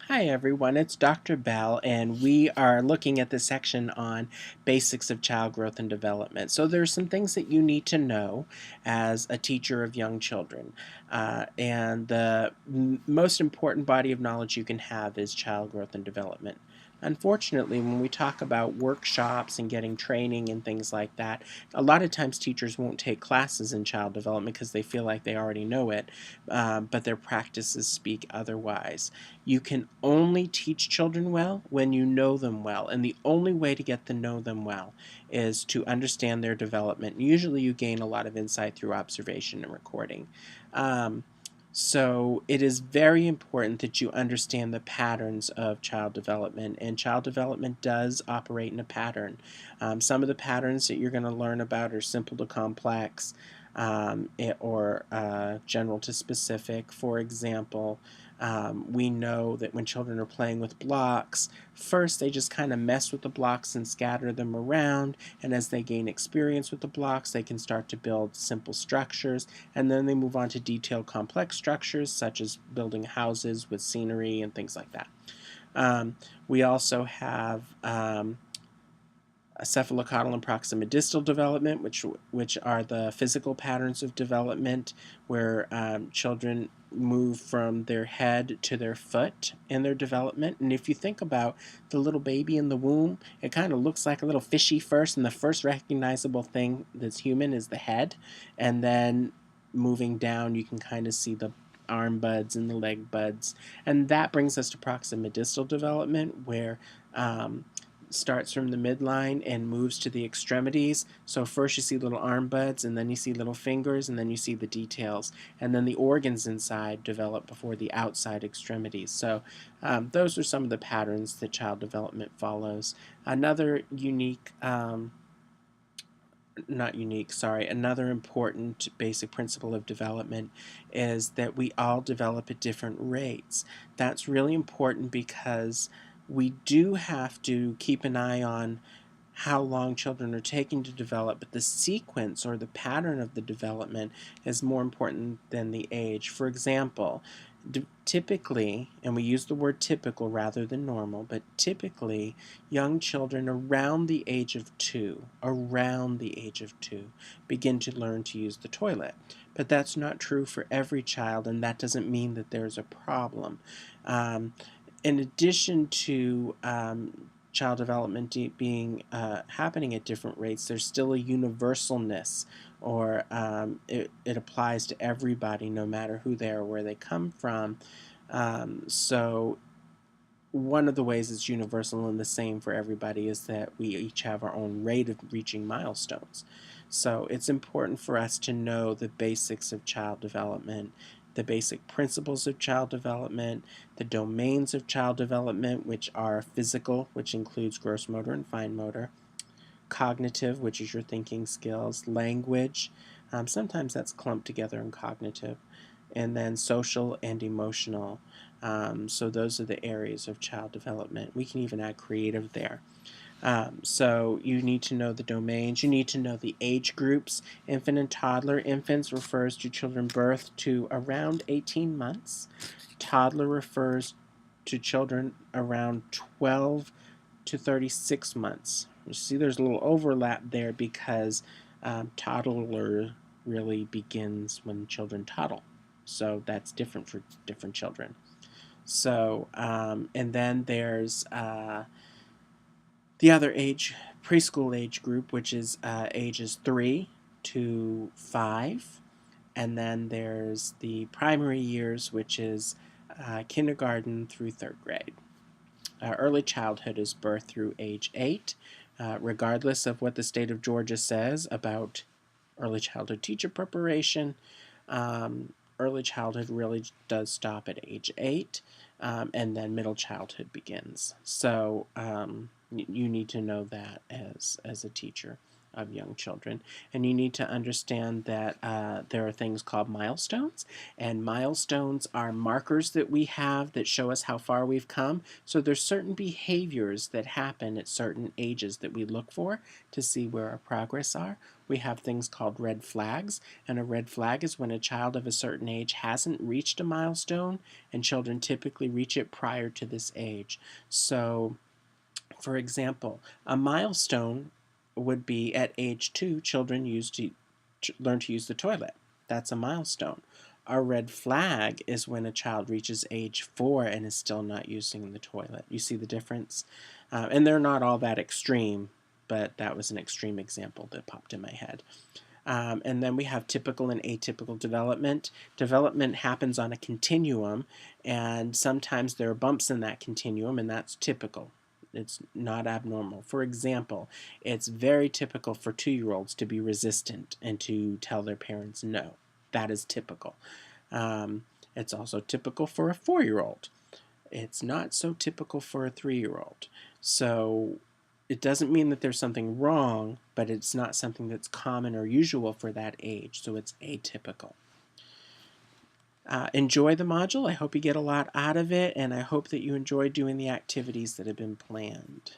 Hi everyone, it's Dr. Bell, and we are looking at the section on basics of child growth and development. So there are some things that you need to know as a teacher of young children. And the most important body of knowledge you can have is child growth and development. Unfortunately, when we talk about workshops and getting training and things like that, a lot of times teachers won't take classes in child development because they feel like they already know it, but their practices speak otherwise. You can only teach children well when you know them well, and the only way to get to know them well is to understand their development. Usually you gain a lot of insight through observation and recording. Um, so it is very important that you understand the patterns of child development, and child development does operate in a pattern. Some of the patterns that you're going to learn about are simple to complex, or general to specific. For example, we know that when children are playing with blocks, first they just kind of mess with the blocks and scatter them around, and as they gain experience with the blocks, they can start to build simple structures, and then they move on to detailed complex structures such as building houses with scenery and things like that. We also have cephalocaudal and proxima distal development, which are the physical patterns of development where children move from their head to their foot in their development. And if you think about the little baby in the womb, it kind of looks like a little fishy first, and the first recognizable thing that's human is the head, and then moving down you can kind of see the arm buds and the leg buds. And that brings us to proxima distal development, where starts from the midline and moves to the extremities. So first you see little arm buds, and then you see little fingers, and then you see the details. And then the organs inside develop before the outside extremities. So those are some of the patterns that child development follows. Another another important basic principle of development is that we all develop at different rates. That's really important because we do have to keep an eye on how long children are taking to develop, but the sequence or the pattern of the development is more important than the age. For example, typically, and we use the word typical rather than normal, but typically young children around the age of 2 begin to learn to use the toilet. But that's not true for every child, and that doesn't mean that there's a problem. In addition to child development being happening at different rates, there's still a universalness, or it applies to everybody no matter who they are, where they come from. So one of the ways it's universal and the same for everybody is that we each have our own rate of reaching milestones. So it's important for us to know the basics of child development, the basic principles of child development, the domains of child development, which are physical, which includes gross motor and fine motor, cognitive, which is your thinking skills, language, sometimes that's clumped together in cognitive, and then social and emotional. So those are the areas of child development. We can even add creative there. So you need to know the domains. You need to know the age groups. Infant and toddler. Infants refers to children birth to around 18 months. Toddler refers to children around 12 to 36 months. You see there's a little overlap there because toddler really begins when children toddle. So that's different for different children. So, and then there's the other preschool age group, which is ages 3 to 5. And then there's the primary years, which is kindergarten through 3rd grade. Early childhood is birth through age 8, regardless of what the state of Georgia says about early childhood teacher preparation. Early childhood really does stop at age 8, and then middle childhood begins. So you need to know that as a teacher. of young children. And you need to understand that there are things called milestones, and milestones are markers that we have that show us how far we've come. So there's certain behaviors that happen at certain ages that we look for to see where our progress are. We have things called red flags, and a red flag is when a child of a certain age hasn't reached a milestone, and children typically reach it prior to this age. So, for example, a milestone would be at age 2, children learn to use the toilet. That's a milestone. A red flag is when a child reaches age 4 and is still not using the toilet. You see the difference? And they're not all that extreme, but that was an extreme example that popped in my head. And then we have typical and atypical development. Development happens on a continuum, and sometimes there are bumps in that continuum, and that's typical. It's not abnormal. For example, it's very typical for 2-year-olds to be resistant and to tell their parents no. That is typical. It's also typical for a 4-year-old. It's not so typical for a 3-year-old. So it doesn't mean that there's something wrong, but it's not something that's common or usual for that age, so it's atypical. Enjoy the module. I hope you get a lot out of it, and I hope that you enjoy doing the activities that have been planned.